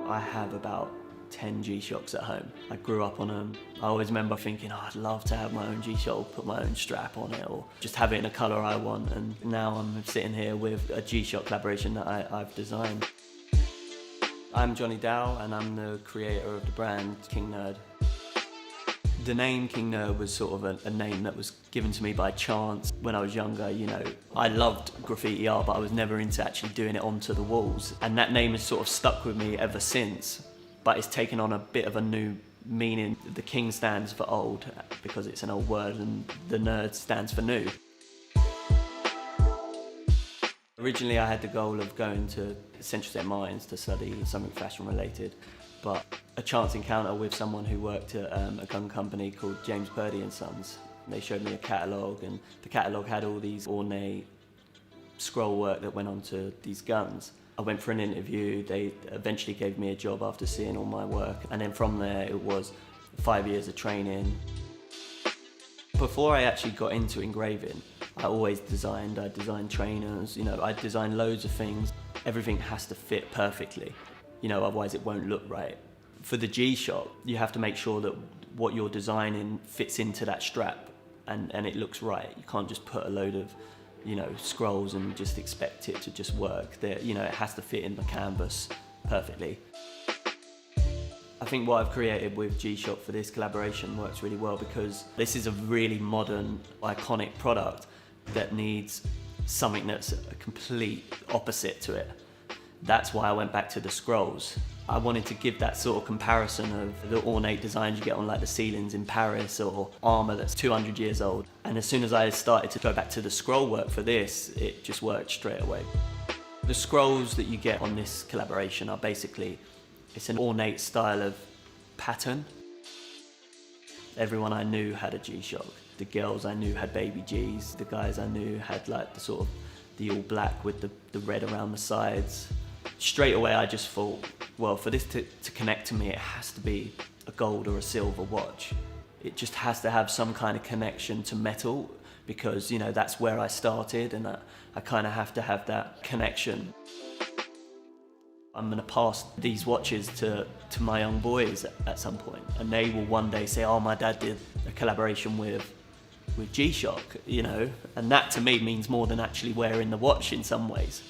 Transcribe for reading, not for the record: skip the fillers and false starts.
I have about 10 G-Shocks at home. I grew up on them. I always remember thinking, oh, I'd love to have my own G-Shock, put my own strap on it, or just have it in a colour I want. And now I'm sitting here with a G-Shock collaboration that I've designed. I'm Johnny Dow, and I'm the creator of the brand King Nerd. The name King Nerd was sort of a name that was given to me by chance. When I was younger, you know, I loved graffiti art, but I was never into actually doing it onto the walls. And that name has sort of stuck with me ever since, but it's taken on a bit of a new meaning. The King stands for old, because it's an old word, and the Nerd stands for new. Originally, I had the goal of going to Central St Martin's to study something fashion related, but a chance encounter with someone who worked at a gun company called James Purdy and Sons. They showed me a catalogue, and the catalogue had all these ornate scroll work that went onto these guns. I went for an interview. They eventually gave me a job after seeing all my work, and then from there it was 5 years of training. Before I actually got into engraving, I always designed. I designed trainers, you know, I designed loads of things. Everything has to fit perfectly, you know, otherwise it won't look right. For the G-Shock, you have to make sure that what you're designing fits into that strap and it looks right. You can't just put a load of, you know, scrolls and just expect it to just work. You know, it has to fit in the canvas perfectly. I think what I've created with G-Shock for this collaboration works really well, because this is a really modern, iconic product that needs something that's a complete opposite to it. That's why I went back to the scrolls. I wanted to give that sort of comparison of the ornate designs you get on like the ceilings in Paris, or armour that's 200 years old. And as soon as I started to go back to the scroll work for this, it just worked straight away. The scrolls that you get on this collaboration are basically, it's an ornate style of pattern. Everyone I knew had a G-Shock. The girls I knew had baby Gs. The guys I knew had like the sort of the all black with the red around the sides. Straight away I just thought, well, for this to connect to me, it has to be a gold or a silver watch. It just has to have some kind of connection to metal, because, you know, that's where I started, and I kind of have to have that connection. I'm going to pass these watches to my young boys at some point, and they will one day say, oh, my dad did a collaboration with G-Shock, you know, and that to me means more than actually wearing the watch in some ways.